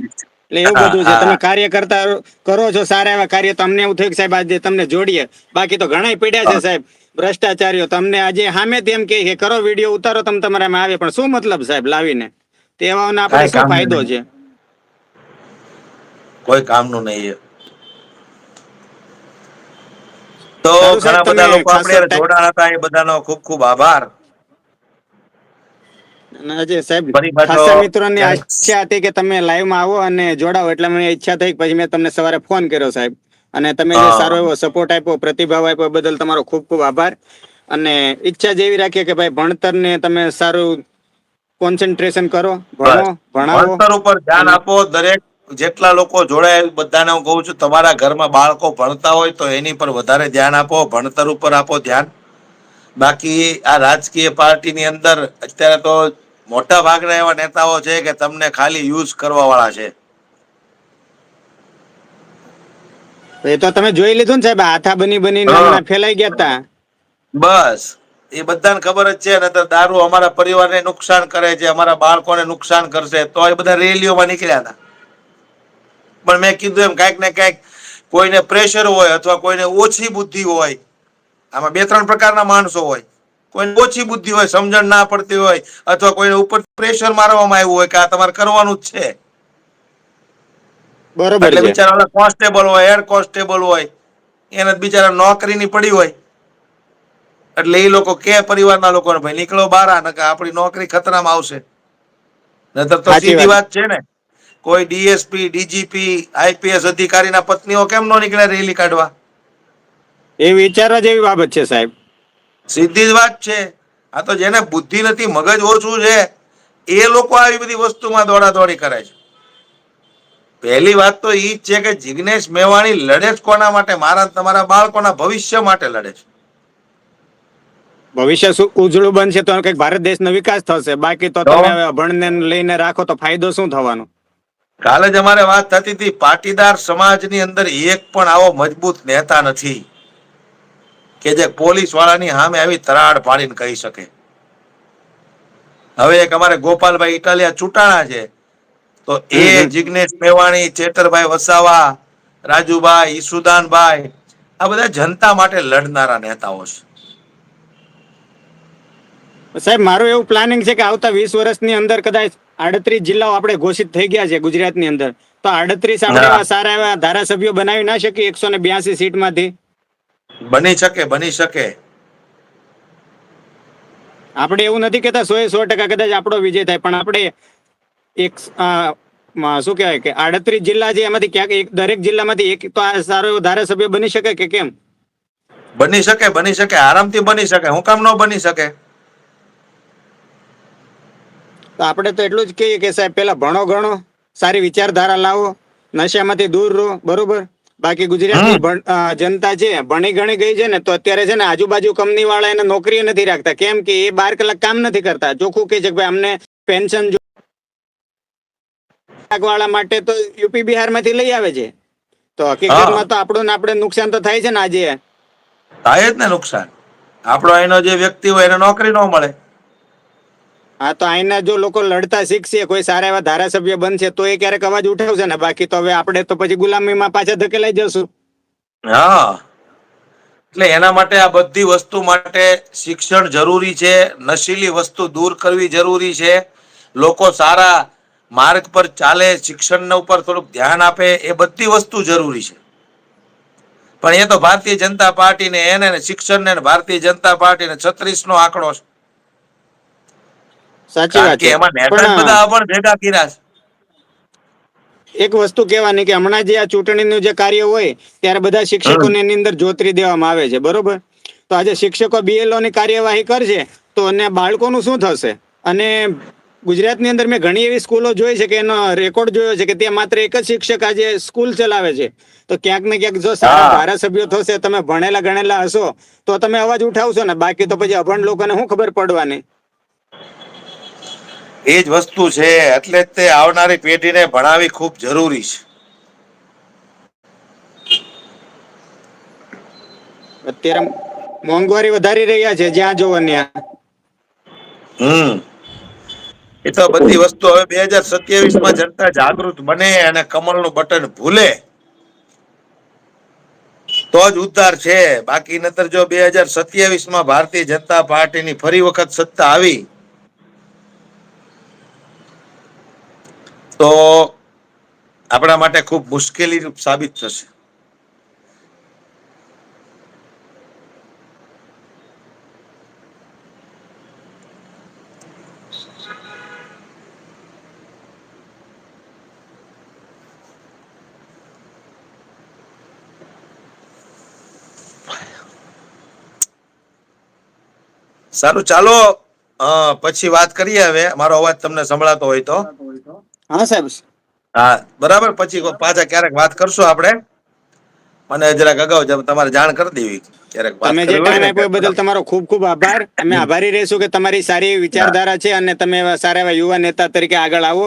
એટલે એવું હા બધું છે. તમે હા કાર્ય કરતા કરો છો, સારા એવા કાર્ય. તમને એવું થયું કે સાહેબ આજે તમને જોડીએ, બાકી તો ઘણા પીડ્યા છે સાહેબ ભ્રષ્ટાચારીઓ. તમને આજે સામે તેમ કે કરો વિડીયો ઉતારો, તમે તમારામાં આવે, પણ શું મતલબ સાહેબ લાવીને? તેવાઓને આપણે કાંઈ શું કામનું ફાયદો નહીં, છે? કોઈ કામનું નહીં એ. તો સારું સાહેબ, ઘણા તમે બધા લોકો ખાસો આપણે ટાઈમ. જોડાણ હતા, એ બધાનો ખૂબ ખૂબ આભાર. હજી સાહેબ ફરી પાછો ખાસા મિત્રોની ક્યારેક. આશા હતી કે તમે લાઈવમાં આવો અને જોડાવો, એટલે મને ઈચ્છા થઈ. પછી મેં તમને સવારે ફોન કર્યો સાહેબ. અને તમે જે હા સારો એવો સપોર્ટ આપ્યો, પ્રતિભાવ આપ્યો, બદલ તમારો ખૂબ ખૂબ આભાર. અને ઈચ્છા જેવી રાખીએ કે ભાઈ ભણતરને તમે સારું કોન્સન્ટ્રેશન કરો, ભણો, બસ ભણાવો. ભણતર ઉપર ધ્યાન અને આપો. દરેક જેટલા લોકો જોડાયેલ બધાને હું કહું છું, તમારા ઘરમાં બાળકો ભણતા હોય તો એની પર વધારે ધ્યાન આપો, ભણતર ઉપર આપો ધ્યાન. બાકી આ રાજકીય પાર્ટીની અંદર અત્યારે તો મોટા ભાગના એવા નેતાઓ છે કે તમને ખાલી યુઝ કરવા વાળા છે. એ તો તમે જોઈ લીધું ને સાહેબ, હાથા બનીને હા, હમણાં ફેલાઈ ગયા તા. બસ એ બધાને ખબર જ છે ને. તો દારૂ અમારા પરિવારને નુકસાન કરે છે, અમારા બાળકોને નુકસાન કરશે, તો એ બધા રેલીઓમાં નીકળ્યા હતા. પણ મેં કીધું એમ કાંઈક ને કાંઈક કોઈને પ્રેશર હોય, અથવા કોઈને ઓછી બુદ્ધિ હોય. આમાં બે ત્રણ પ્રકારના માણસો હોય. કોઈને ઓછી બુદ્ધિ હોય, સમજણ ના પડતી હોય, અથવા કોઈને ઉપર પ્રેશર મારવામાં આવ્યું હોય કે આ તમારે કરવાનું જ છે. બરોબર એટલે છે. બિચારા કોન્સ્ટેબલ હોય, હેડ કોન્સ્ટેબલ હોય, એને બિચારા નોકરીની પડી હોય. એટલે એ લોકો કે પરિવારના લોકોને ભાઈ નીકળો બહાર, આપણી નોકરી ખતરામાં આવશે. નતર તો સીધી વાત છે ને. કોઈ ડીએસપી, ડીજીપી, આઈપીએસ અધિકારીના પત્નીઓ કેમ નો નીકળે રેલી કાઢવા? એ વિચારવા જેવી બાબત છે સાહેબ. સીધી જ વાત છે. આ તો જેને બુદ્ધિ નથી, મગજ ઓછું છે, એ લોકો આવી બધી વસ્તુમાં દોડાદોડી કરે છે. પહેલી વાત તો ઈ જ છે કે જિગ્નેશ મેવાણી લડે જ કોના માટે? મારા તમારા બાળકોના ભવિષ્ય માટે લડે છે. ભવિષ્ય શું ઉજળું બનશે તો કંઈક ભારત દેશનો વિકાસ થશે. બાકી તો તમે હવે અભણને લઈને રાખો તો ફાયદો શું થવાનો? કાલે જ અમારે વાત થતી હતી, પાટીદાર સમાજની અંદર એક પણ આવો મજબૂત નેતા નથી કે જે પોલીસ વાળાની સામે આવી તરાડ પાડીને કહી શકે. હવે એક અમારે ગોપાલભાઈ ઇટાલિયા ચૂંટાણા છે, તો એ હમ હમ. જિગ્નેશ મેવાણી, ચેતરભાઈ વસાવા, રાજુભાઈ, ઈસુદાનભાઈ, આ બધા જનતા માટે લડનારા નેતાઓ છે. સાહેબ મારું એવું પ્લાનિંગ છે કે આવતા 20 વર્ષની અંદર કદાચ 38 જિલ્લાઓ આપણે ઘોષિત થઈ ગયા છે ગુજરાતની અંદર. તો 38 આપણે હા, એવા સારા એવા ધારાસભ્યો બનાવી ના શકીએ 182 સીટમાંથી? બની શકે, બની શકે. આપણે એવું નથી કેતા 100% કદાચ આપણો વિજય થાય, પણ આપણે એક શું કહેવાય કે 38 જિલ્લા છે, એમાંથી ક્યાંક દરેક જિલ્લામાંથી એક તો આ સારો એવો ધારાસભ્ય બની શકે કે કેમ? બની શકે, બની શકે, આરામથી બની શકે. હું કામ ન બની શકે? તો આપણે તો એટલું જ કહીએ કે સાહેબ પેલા ભણો ગણો, સારી વિચારધારા લાવો, નશામાંથી દૂર રહો, બરોબર? બાકી ગુજરાતની જનતા છે ભણી ગણી ગઈ છે ને, તો અત્યારે છે ને આજુબાજુ કંપની વાળા એને નોકરી નથી રાખતા. કેમ કે એ 12 કલાક કામ નથી કરતા. ચોખ્ખું કહે છે કે ભાઈ અમને પેન્શન વાળા માટે તો યુપી બિહાર માંથી લઈ આવે છે. તો હકીકતમાં તો આપણું ને આપણે નુકસાન તો થાય છે ને. આજે થાય જ ને નુકસાન. આપણો એનો જે વ્યક્તિ હોય એને નોકરી ન મળે. હા, તો અહીંના જો લોકો લડતા શીખશે, કોઈ સારા એવા ધારાસભ્ય બનશે તો એ ક્યારેક અવાજ ઉઠાવશે ને. બાકી તો હવે આપણે તો પછી ગુલામીમાં પાછા ધકેલાઈ જશું. હા, એટલે એના માટે આ બધી વસ્તુ માટે શિક્ષણ જરૂરી છે. નશીલી વસ્તુ દૂર કરવી જરૂરી છે. લોકો સારા માર્ગ પર ચાલે, શિક્ષણ ઉપર થોડુંક ધ્યાન આપે, એ બધી વસ્તુ જરૂરી છે. પણ એ તો ભારતીય જનતા પાર્ટીને એને શિક્ષણ ને ભારતીય જનતા પાર્ટીને 36 નો આંકડો છે. સાચી કારણ વાત કે છે. એમાં નેતા જ પણ બધા પણ ભેગા કર્યા છે. એક વસ્તુ કહેવાની કે હમણાં જે આ ચૂંટણીનું જે કાર્ય હોય ત્યારે બધા શિક્ષકોને એની અંદર જોતરી દેવામાં આવે છે, બરોબર? તો આજે શિક્ષકો BLO ની કાર્યવાહી કરશે તો અને બાળકોનું શું થશે? અને ગુજરાતની અંદર મેં ઘણી એવી સ્કૂલો જોઈ છે કે એનો રેકોર્ડ જોયો છે કે ત્યાં માત્ર એક જ શિક્ષક આજે સ્કૂલ ચલાવે છે. તો ક્યાંક ને ક્યાંક જો સારા હા, ધારાસભ્યો થશે, તમે ભણેલા ગણેલા હશો તો તમે અવાજ ઉઠાવશો ને. બાકી તો પછી અભણ લોકોને શું ખબર પડવાની? એ જ વસ્તુ છે. એટલે જ તે આવનારી પેઢીને ભણાવી ખૂબ જરૂરી છે. અત્યારે મોંઘવારી વધારી રહ્યા છે જ્યાં જોવો ત્યાં. એ તો બધી વસ્તુ હવે 2027માં જનતા જાગૃત બને અને કમળનું બટન ભૂલે તો જ ઉદ્ધાર છે. બાકી નતર જો 2027માં ભારતીય જનતા પાર્ટીની ફરી વખત સત્તા આવી તો આપણા માટે ખૂબ મુશ્કેલી સાબિત થશે. સારું, ચાલો પછી વાત કરીએ. હવે મારો અવાજ તમને સંભળાતો હોય તો. હા સાહેબ. હા, બરાબર. પછી પાછા ક્યારેક વાત કરશું આપણે. મને જરાક અગાઉ તમારે જાણ કરી દેવી ક્યારેક વાત તમે જે કરવી હોય ટાઈમ ને આપ્યો એ બદલ ત્યારે. તમારો ખૂબ ખૂબ આભાર. અમે આભારી રહીશું કે તમારી સારી એવી હા, વિચારધારા છે અને તમે એવા સારા એવા યુવા નેતા તરીકે આગળ આવો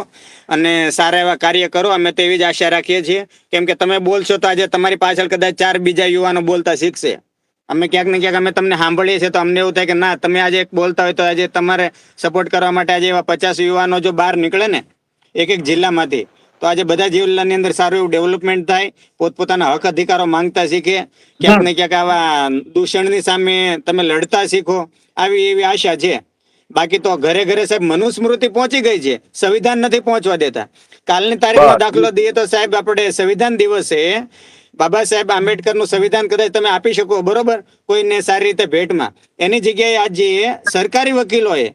અને સારા એવા કાર્ય કરો. અમે તો એવી જ આશા રાખીએ છીએ. કેમ કે તમે બોલશો તો આજે તમારી પાછળ કદાચ 4 બીજા યુવાનો બોલતા શીખશે. અમે ક્યાંક ને ક્યાંક અમે તમને સાંભળીએ છીએ તો અમને એવું થાય કે ના, તમે આજે એક બોલતા હોય તો આજે તમારે સપોર્ટ કરવા માટે આજે એવા 50 યુવાનો જો બહાર નીકળે ને એક એક જિલ્લામાંથી, તો આજે બધા જિલ્લાની અંદર સારું એવું ડેવલપમેન્ટ થાય, પોતપોતાના હક અધિકારો માંગતા શીખે, ક્યાંક ને ક્યાંક આવા દૂષણની સામે તમે લડતા શીખો. આવી એવી આશા છે. બાકી તો ઘરે ઘરે સાહેબ મનુસ્મૃતિ પહોંચી ગઈ છે, સંવિધાન નથી પહોંચવા દેતા. કાલની તારીખનો બસ દાખલો દઈએ તો સાહેબ આપણે સંવિધાન દિવસે બાબા સાહેબ આંબેડકરનું સંવિધાન કદાચ તમે આપી શકો, બરોબર, કોઈને સારી રીતે ભેટમાં. એની જગ્યાએ આજે સરકારી વકીલોએ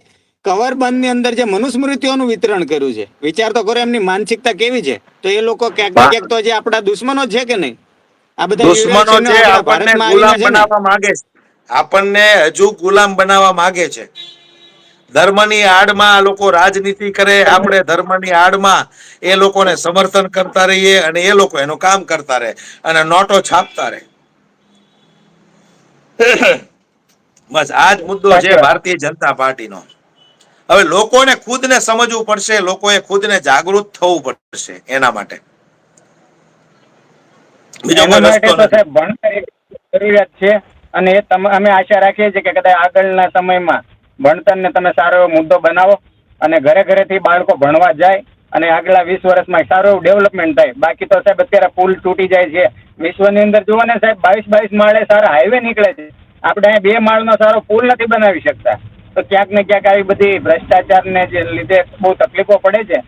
કવરબંધની અંદર જે મનુસ્મૃતિઓનું વિતરણ કર્યું છે. વિચાર તો કરો એમની માનસિકતા કેવી છે. તો એ લોકો ક્યાંક ને ક્યાંક તો જે આપણા દુશ્મનો છે કે નહીં, આ બધા દુશ્મનો યુએસએનો છે, આપણા આપણને ભારતમાં આવીને ગુલામ છે ને. બનાવવા માંગે છે. આપણને હજુ ગુલામ બનાવવા માંગે છે. ધર્મની આડમાં આ લોકો રાજનીતિ કરે, આપણે ધર્મની આડમાં એ લોકોને સમર્થન કરતા રહીએ અને એ લોકો એનું કામ કરતા રહે અને નોટો છાપતા રહે. બસ આજ મુદ્દો છે સાચી વાત. ભારતીય જનતા પાર્ટીનો. હવે લોકોને ખુદને સમજવું પડશે, લોકોએ ખુદને જાગૃત થવું પડશે એના માટે. બીજો એના કોઈ માટે રસ્તો તો નથી. સાહેબ ભણતર એક જરૂરિયાત છે. અને એ અમે આશા રાખીએ છીએ કે કદાચ આગળના સમયમાં ભણતરને તમે સારો એવો મુદ્દો બનાવો અને ઘરે ઘરેથી બાળકો ભણવા જાય અને આગલા 20 વર્ષમાં સારું એવું ડેવલપમેન્ટ થાય. બાકી તો સાહેબ અત્યારે પુલ તૂટી જાય છે. વિશ્વની અંદર જુઓ ને સાહેબ, 22 માળે સારા હાઈવે નીકળે છે. આપણે અહીંયા 2 માળનો સારો પુલ નથી બનાવી શકતા. તો ક્યાંક ને ક્યાંક આવી બધી ભ્રષ્ટાચારને જે લીધે બહુ તકલીફો પડે છે.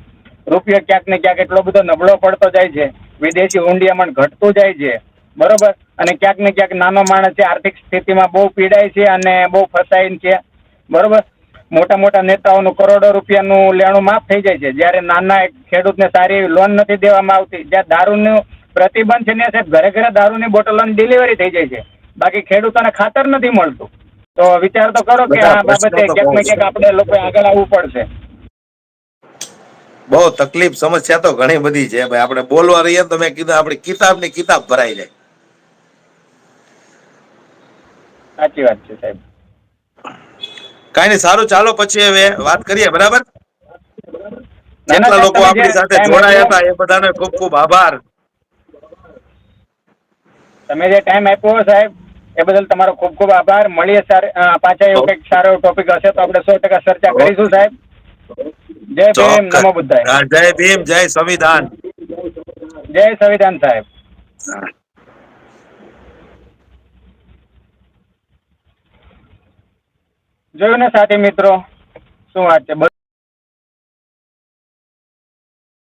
રૂપિયો ક્યાંક ને ક્યાંક એટલો બધો નબળો પડતો જાય છે, વિદેશી હુંડિયામણ ઘટતું જાય છે, બરોબર. અને ક્યાંક ને ક્યાંક નાનો માણસ છે આર્થિક સ્થિતિમાં બહુ પીડાય છે અને બહુ ફસાય છે, બરોબર. મોટા મોટા નેતાઓનું કરોડો રૂપિયાનું લેણું માફ થઈ જાય છે, જ્યારે નાના ખેડૂતને સારી એવી લોન નથી દેવામાં આવતી. જ્યાં દારૂનું પ્રતિબંધ છે ને સાહેબ, ઘરે ઘરે દારૂની બોટલોની ડિલિવરી થઈ જાય છે. બાકી ખેડૂતોને ખાતર નથી મળતું. તો વિચાર તો કરો કે બધા આ પ્રશ્નો બાબતે તો ક્યાંક બહુ ને છે. ક્યાંક આપણે લોકો આગળ આવવું પડશે. બહુ તકલીફ સમસ્યા તો ઘણી બધી છે ભાઈ. આપણે બોલવા રહીએ ને તો મેં કીધું આપણી કિતાબની કિતાબ ભરાઈ જાય. સાચી વાત છે સાહેબ. કાંઈ નહીં, સારું, ચાલો પછી હવે વાત કરીએ, બરાબર? ના, જેટલા સાહેબ, લોકો તમે આપણી જે સાથે time જોડાયા આપ્યો, હતા એ બધાને ખૂબ ખૂબ આભાર. તમે જે ટાઈમ આપ્યો સાહેબ એ બદલ તમારો ખૂબ ખૂબ આભાર. મળીએ પાછા એવું કંઈક સારો ટોપિક હશે તો આપણે 100% ચર્ચા કરીશું સાહેબ. જય ભીમ, ચોક્કસ. નમો બુદ્ધાય. હા, જય ભીમ, જય સંવિધાન. જય સંવિધાન સાહેબ. હા. જોયું ને સાથી મિત્રો, શું વાત છે.